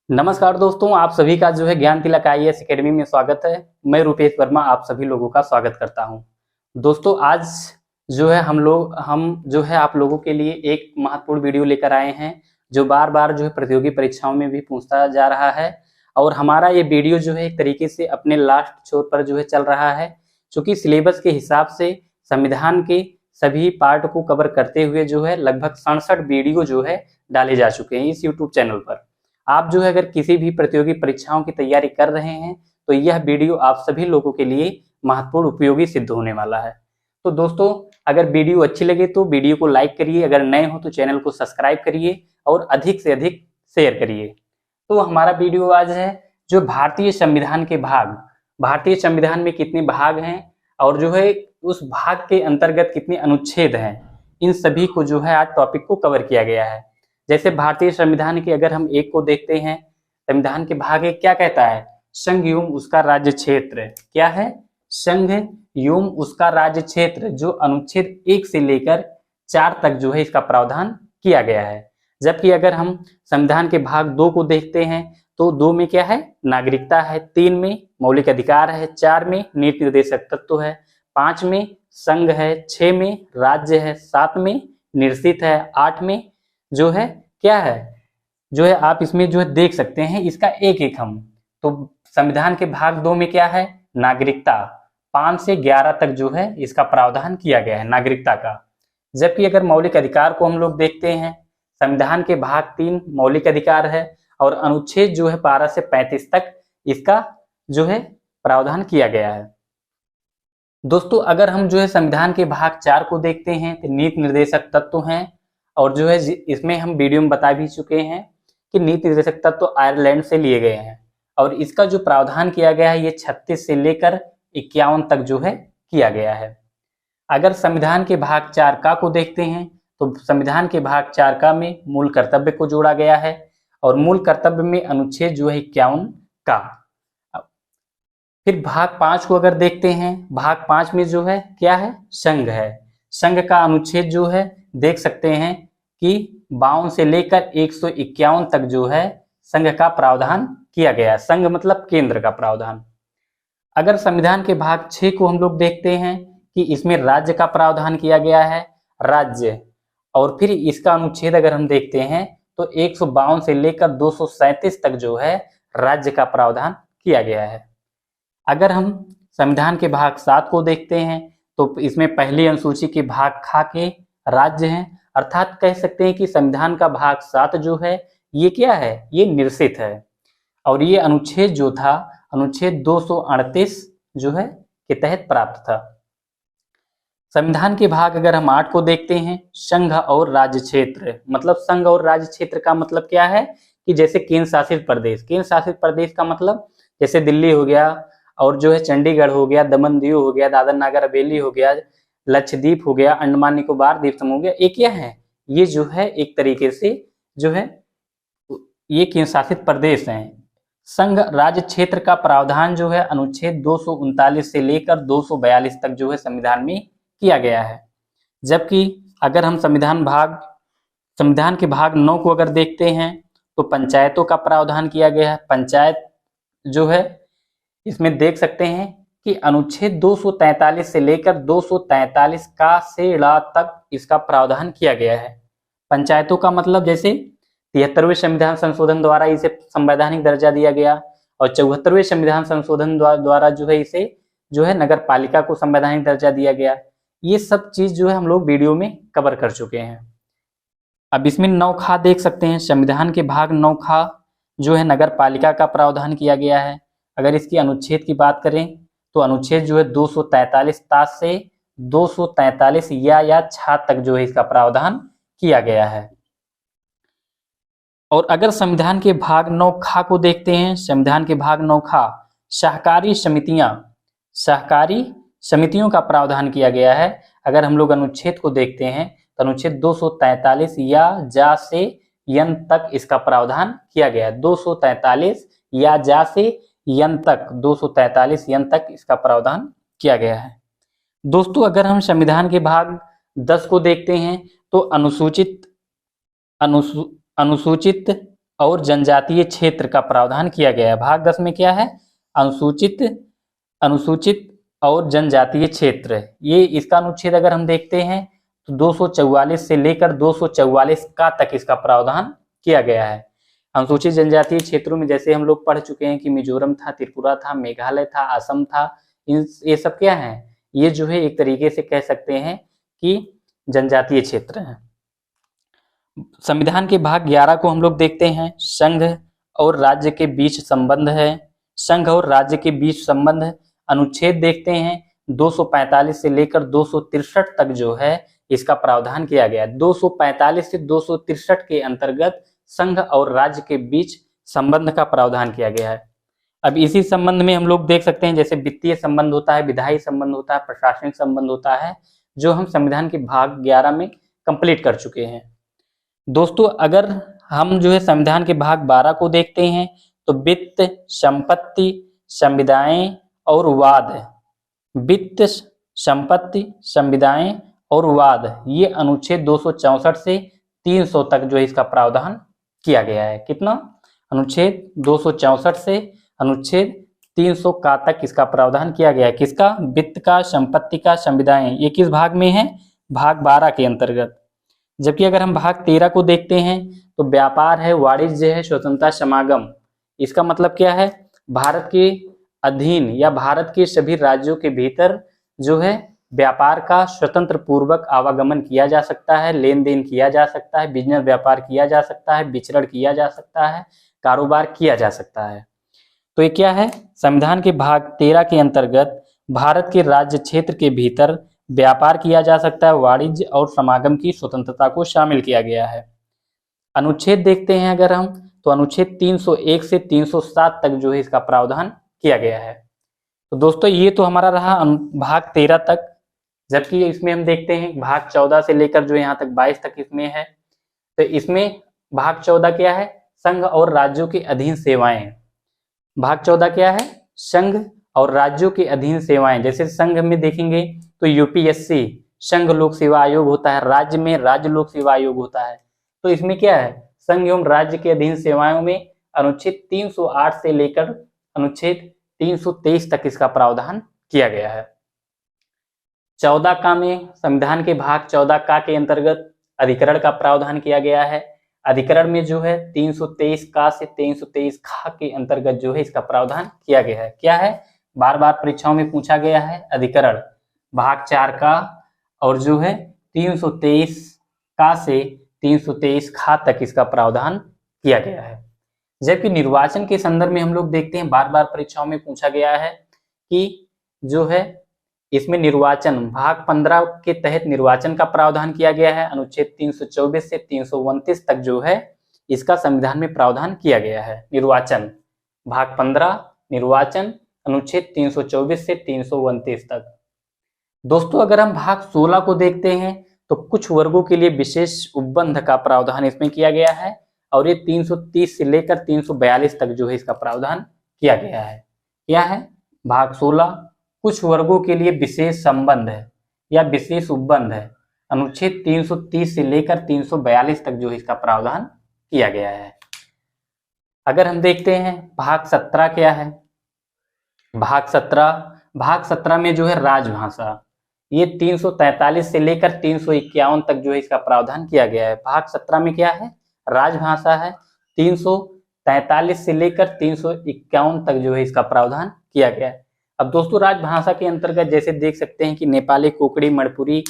नमस्कार दोस्तों, आप सभी का जो है ज्ञान तिलक आईएएस एकेडमी में स्वागत है। मैं रुपेश वर्मा आप सभी लोगों का स्वागत करता हूं। दोस्तों, आज जो है हम जो है आप लोगों के लिए एक महत्वपूर्ण वीडियो लेकर आए हैं, जो बार बार जो है प्रतियोगी परीक्षाओं में भी पूछता जा रहा है। और हमारा ये वीडियो जो है एक तरीके से अपने लास्ट छोर पर जो है चल रहा है, चूंकि सिलेबस के हिसाब से संविधान के सभी पार्ट को कवर करते हुए जो है लगभग 67 वीडियो जो है डाले जा चुके हैं इस यूट्यूब चैनल पर। आप जो है अगर किसी भी प्रतियोगी परीक्षाओं की तैयारी कर रहे हैं तो यह वीडियो आप सभी लोगों के लिए महत्वपूर्ण उपयोगी सिद्ध होने वाला है। तो दोस्तों, अगर वीडियो अच्छी लगे तो वीडियो को लाइक करिए, अगर नए हो तो चैनल को सब्सक्राइब करिए और अधिक से अधिक शेयर करिए। तो हमारा वीडियो आज है जो भारतीय संविधान के भाग, भारतीय संविधान में कितने भाग हैं और जो है उस भाग के अंतर्गत कितने अनुच्छेद हैं, इन सभी को जो है आज टॉपिक को कवर किया गया है। जैसे भारतीय संविधान के अगर हम एक को देखते हैं, संविधान के भाग एक क्या कहता है? संघ एवं उसका राज्य क्षेत्र। क्या है? संघ एवं उसका राज्य क्षेत्र, जो अनुच्छेद 1 से लेकर 4 तक जो है इसका प्रावधान किया गया है। जबकि अगर हम संविधान के भाग 2 को देखते हैं तो 2 में क्या है? नागरिकता है, 3 में मौलिक अधिकार है, 4 में नीति निर्देशक तत्व है, 5 में संघ है, 6 में राज्य है, 7 में निश्चित है, 8 में जो है क्या है, जो है आप इसमें जो है देख सकते हैं इसका एक एक हम। तो संविधान के भाग 2 में क्या है? नागरिकता, 5 से 11 तक जो है इसका प्रावधान किया गया है नागरिकता का। जबकि अगर मौलिक अधिकार को हम लोग देखते हैं, संविधान के भाग 3 मौलिक अधिकार है और अनुच्छेद जो है 12 से 35 तक इसका जो है प्रावधान किया गया है। दोस्तों, अगर हम जो है संविधान के भाग 4 को देखते हैं तो नीति निर्देशक तत्व हैं, और जो है इसमें हम वीडियो में बता भी चुके हैं कि नीति निर्देशक तत्व आयरलैंड से लिए गए हैं और इसका जो प्रावधान किया गया है ये 36 से लेकर 51 तक जो है किया गया है। अगर संविधान के भाग 4 का को देखते हैं तो संविधान के भाग 4 का में मूल कर्तव्य को जोड़ा गया है और मूल कर्तव्य में अनुच्छेद जो है 51 का। फिर भाग 5 को अगर देखते हैं, भाग 5 में जो है क्या है? संघ है। संघ का अनुच्छेद जो है देख सकते हैं कि 52 से लेकर 151 तक जो है संघ का प्रावधान किया गया है। संघ मतलब केंद्र का प्रावधान। अगर संविधान के भाग 6 को हम लोग देखते हैं कि इसमें राज्य का प्रावधान किया गया है, राज्य, और फिर इसका अनुच्छेद अगर हम देखते हैं तो 152 से लेकर 237 तक जो है राज्य का प्रावधान किया गया है। अगर हम संविधान के भाग 7 को देखते हैं तो इसमें पहली अनुसूची के भाग खा के राज्य हैं, अर्थात कह सकते हैं कि संविधान का भाग 7 जो है ये क्या है? ये निश्चित है और ये अनुच्छेद जो था अनुच्छेद 238 जो है के तहत प्राप्त था। संविधान के भाग अगर हम 8 को देखते हैं, संघ और राज्य क्षेत्र, मतलब संघ और राज्य क्षेत्र का मतलब क्या है कि जैसे केंद्र शासित प्रदेश, केंद्र शासित प्रदेश का मतलब जैसे दिल्ली हो गया और जो है चंडीगढ़ हो गया, दमन दीव हो गया, दादर नागर हवेली हो गया, लक्षद्वीप हो गया, अंडमान निकोबार द्वीप समूह हो गया, ये क्या है? ये जो है एक तरीके से जो है ये केंद्र शासित प्रदेश हैं। संघ राज्य क्षेत्र का प्रावधान जो है अनुच्छेद 239 से लेकर 242 तक जो है संविधान में किया गया है। जबकि अगर हम संविधान के भाग 9 को अगर देखते हैं तो पंचायतों का प्रावधान किया गया है। पंचायत जो है इसमें देख सकते हैं कि अनुच्छेद 243 से लेकर 243 का से ला तक इसका प्रावधान किया गया है। पंचायतों का मतलब जैसे 73वें संविधान संशोधन द्वारा इसे संवैधानिक दर्जा दिया गया और 74वें संविधान संशोधन द्वारा जो है इसे जो है नगर पालिका को संवैधानिक दर्जा दिया गया। ये सब चीज जो है हम लोग वीडियो में कवर कर चुके हैं। अब इसमें 9 खा देख सकते हैं, संविधान के भाग 9 खा जो है नगर पालिका का प्रावधान किया गया है। अगर इसकी अनुच्छेद की बात करें तो अनुच्छेद जो है 243 ता से 243 या छा तक जो है इसका प्रावधान किया गया है। और अगर संविधान के भाग 9 खा को देखते हैं, संविधान के भाग 9 खा सहकारी समितियों का प्रावधान किया गया है। अगर हम लोग अनुच्छेद को देखते हैं तो अनुच्छेद 243 या जा से यन तक इसका प्रावधान किया गया है। 243 या जा से यन तक 243 यन तक इसका प्रावधान किया गया है। दोस्तों, अगर हम संविधान के भाग 10 को देखते हैं तो अनुसूचित और जनजातीय क्षेत्र का प्रावधान किया गया है। भाग 10 में क्या है? अनुसूचित अनुसूचित और जनजातीय क्षेत्र। ये इसका अनुच्छेद अगर हम देखते हैं तो 244 से लेकर 244 का तक इसका प्रावधान किया गया है। अनुसूचित जनजातीय क्षेत्रों में जैसे हम लोग पढ़ चुके हैं कि मिजोरम था, त्रिपुरा था, मेघालय था, असम था, ये सब क्या है? ये जो है एक तरीके से कह सकते हैं कि जनजातीय क्षेत्र है। संविधान के भाग 11 को हम लोग देखते हैं। संघ और राज्य के बीच संबंध है। संघ और राज्य के बीच संबंध अनुच्छेद देखते हैं 245 से लेकर 263 तक जो है इसका प्रावधान किया गया है। 245 से 263 के अंतर्गत संघ और राज्य के बीच संबंध का प्रावधान किया गया है। अब इसी संबंध में हम लोग देख सकते हैं जैसे वित्तीय संबंध होता है, विधायी संबंध होता है, प्रशासनिक संबंध होता है, जो हम संविधान के भाग 11 में कंप्लीट कर चुके हैं। दोस्तों अगर हम जो है संविधान के भाग 12 को देखते हैं तो वित्त, संपत्ति, संविदाएं और वाद, वित्त, संपत्ति, संविदाएं और वाद, ये अनुच्छेद 264 से 300 तक जो है इसका प्रावधान किया गया है। कितना? अनुच्छेद 264 से अनुच्छेद 300 का तक इसका प्रावधान किया गया है। किसका? वित्त का, संपत्ति का, संविदाएं। ये किस भाग में है? भाग 12 के अंतर्गत। जबकि अगर हम भाग 13 को देखते हैं तो व्यापार है, वाणिज्य है, स्वतंत्रता, समागम। इसका मतलब क्या है? भारत के अधीन या भारत के सभी राज्यों के भीतर जो है व्यापार का स्वतंत्र पूर्वक आवागमन किया जा सकता है, लेन देन किया जा सकता है, बिजनेस व्यापार किया जा सकता है, विचरण किया जा सकता है, कारोबार किया जा सकता है। तो ये क्या है? संविधान के भाग 13 के अंतर्गत भारत के राज्य क्षेत्र के भीतर व्यापार किया जा सकता है, वाणिज्य और समागम की स्वतंत्रता को शामिल किया गया है। अनुच्छेद देखते हैं अगर हम तो अनुच्छेद 301 से 307 तक जो है इसका प्रावधान किया गया है। तो दोस्तों ये तो हमारा रहा भाग 13 तक। जबकि इसमें हम देखते हैं भाग 14 से लेकर जो यहाँ तक 22 तक इसमें है। तो इसमें भाग 14 क्या है? संघ और राज्यों के अधीन सेवाएं। भाग 14 क्या है? संघ और राज्यों के अधीन सेवाएं। जैसे संघ में देखेंगे तो यूपीएससी संघ लोक सेवा आयोग होता है, राज्य में राज्य लोक सेवा आयोग होता है। तो इसमें क्या है? संघ एवं राज्य के अधीन सेवाओं में अनुच्छेद 308 से लेकर अनुच्छेद 323 तक इसका प्रावधान किया गया है। 14 का में संविधान के भाग 14 का के अंतर्गत अधिकरण का प्रावधान किया गया है। अधिकरण में जो है 323 का से 323 खा के अंतर्गत जो है इसका प्रावधान किया गया है। क्या है? बार बार परीक्षाओं में पूछा गया है। अधिकरण भाग 4 का और जो है 323 का से 323 खा तक इसका प्रावधान किया गया है। जबकि निर्वाचन के संदर्भ में हम लोग देखते हैं बार बार परीक्षाओं में पूछा गया है कि जो है इसमें निर्वाचन भाग 15 के तहत निर्वाचन का प्रावधान किया गया है। अनुच्छेद 324 से 329 तक जो है इसका संविधान में प्रावधान किया गया है। निर्वाचन भाग 15 निर्वाचन अनुच्छेद 324 से 329 तक। दोस्तों अगर हम भाग 16 को देखते हैं तो कुछ वर्गों के लिए विशेष उपबंध का प्रावधान इसमें किया गया है और ये 330 से लेकर 342 तक जो है इसका प्रावधान किया गया है। क्या है? भाग 16 कुछ वर्गों के लिए विशेष संबंध है या विशेष उपबंध है। अनुच्छेद 330 से लेकर 342 तक जो है इसका प्रावधान किया गया है। अगर हम देखते हैं भाग 17 क्या है? भाग 17 में जो है राजभाषा, ये 343 से लेकर 351 तक जो है इसका प्रावधान किया गया है। भाग 17 में क्या है? राजभाषा है। 343 से लेकर 351 तक जो है इसका प्रावधान किया गया है। अब दोस्तों राजभाषा के अंतर्गत जैसे देख सकते हैं कि नेपाली, कोकड़ी, मणिपुरी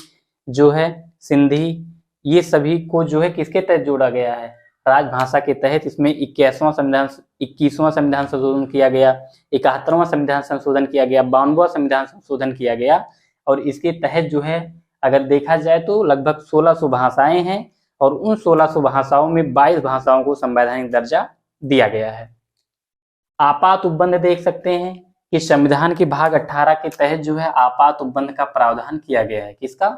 जो है, सिंधी, ये सभी को जो है किसके तहत जोड़ा गया है? राजभाषा के तहत। इसमें 21वां संविधान संशोधन किया गया, 71वां संविधान संशोधन किया गया, 92वां संविधान संशोधन किया गया और इसके तहत जो है अगर देखा जाए तो लगभग 1600 भाषाएं हैं और उन 1600 भाषाओं में 22 भाषाओं को संवैधानिक दर्जा दिया गया है। आपात उपबंध देख सकते हैं कि संविधान के भाग 18 के तहत जो है आपात उपबंध का प्रावधान किया गया है। किसका?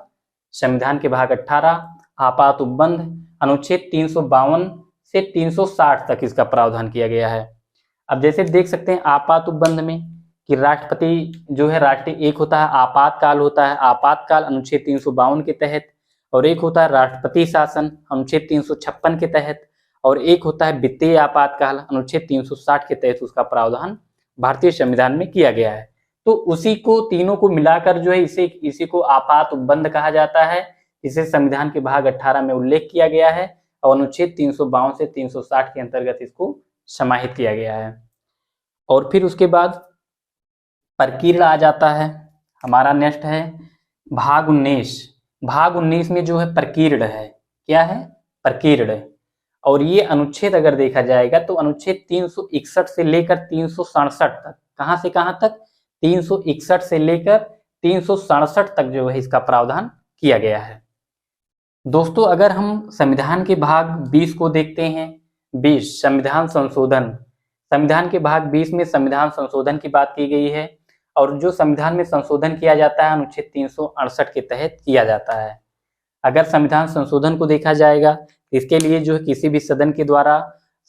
संविधान के भाग 18 आपात उपबंध अनुच्छेद 352 से 360 तक इसका प्रावधान किया गया है। अब जैसे देख सकते हैं आपात उपबंध में कि राष्ट्रपति जो है राष्ट्रीय, एक होता है आपातकाल होता है, आपातकाल अनुच्छेद 352 के तहत, और एक होता है राष्ट्रपति शासन अनुच्छेद 356 के तहत, और एक होता है वित्तीय आपातकाल, अनुच्छेद 360 के तहत उसका प्रावधान भारतीय संविधान में किया गया है। तो उसी को तीनों को मिलाकर जो है इसी को आपात उपबंध कहा जाता है। इसे संविधान के भाग 18 में उल्लेख किया गया है और अनुच्छेद 352 से 360 के अंतर्गत इसको समाहित किया गया है। और फिर उसके बाद प्रकीर्ण आ जाता है। हमारा नेक्स्ट है भाग 19। भाग 19 में जो है प्रकीर्ण है। क्या है? प्रकीर्ण। और ये अनुच्छेद अगर देखा जाएगा तो अनुच्छेद 361 से लेकर 367 तक, कहां से कहां तक? 361 से लेकर 367 तक जो है इसका प्रावधान किया गया है। दोस्तों अगर हम संविधान के भाग 20 को देखते हैं, 20 संविधान संशोधन, संविधान के भाग 20 में संविधान संशोधन की बात की गई है और जो संविधान में संशोधन किया जाता है अनुच्छेद 368 के तहत किया जाता है। अगर संविधान संशोधन को देखा जाएगा इसके लिए जो है किसी भी सदन के द्वारा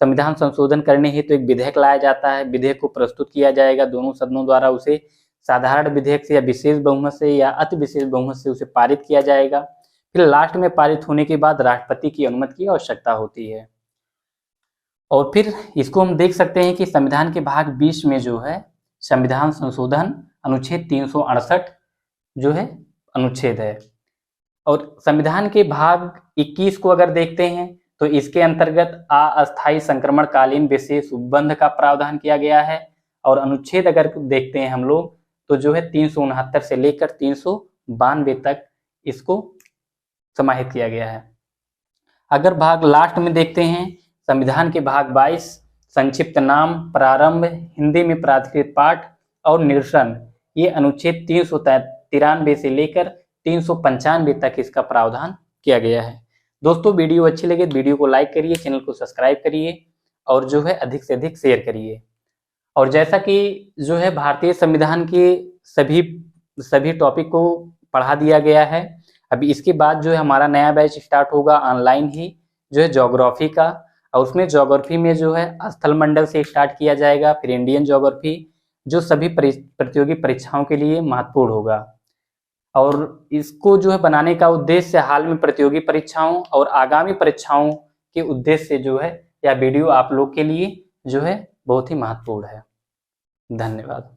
संविधान संशोधन करने हेतु एक विधेयक लाया जाता है। विधेयक को प्रस्तुत किया जाएगा, दोनों सदनों द्वारा उसे साधारण विधेयक से या विशेष बहुमत से या अति विशेष बहुमत से उसे पारित किया जाएगा। फिर लास्ट में पारित होने के बाद राष्ट्रपति की अनुमति की आवश्यकता होती है। और फिर इसको हम देख सकते हैं कि संविधान के भाग 20 में जो है संविधान संशोधन अनुच्छेद 368 जो है अनुच्छेद है। और संविधान के भाग 21 को अगर देखते हैं तो इसके अंतर्गत अस्थायी संक्रमणकालीन विशेष उपबंध का प्रावधान किया गया है। और अनुच्छेद अगर देखते हैं हम लोग तो जो है 369 से लेकर 392 तक इसको समाहित किया गया है। अगर भाग लास्ट में देखते हैं संविधान के भाग 22 संक्षिप्त नाम, प्रारंभ, हिंदी में प्राधिकृत पाठ और निरसन, ये अनुच्छेद 393 से लेकर 395 तक इसका प्रावधान किया गया है। दोस्तों वीडियो अच्छी लगे तो वीडियो को लाइक करिए, चैनल को सब्सक्राइब करिए और जो है अधिक से अधिक शेयर करिए। और जैसा कि जो है भारतीय संविधान के सभी टॉपिक को पढ़ा दिया गया है। अभी इसके बाद जो है हमारा नया बैच स्टार्ट होगा ऑनलाइन ही, जो है ज्योग्राफी का, और उसमें ज्योग्राफी में जो है स्थल मंडल से स्टार्ट किया जाएगा, फिर इंडियन ज्योग्राफी, जो सभी प्रतियोगी परीक्षाओं के लिए महत्वपूर्ण होगा। और इसको जो है बनाने का उद्देश्य हाल में प्रतियोगी परीक्षाओं और आगामी परीक्षाओं के उद्देश्य से जो है यह वीडियो आप लोग के लिए जो है बहुत ही महत्वपूर्ण है। धन्यवाद।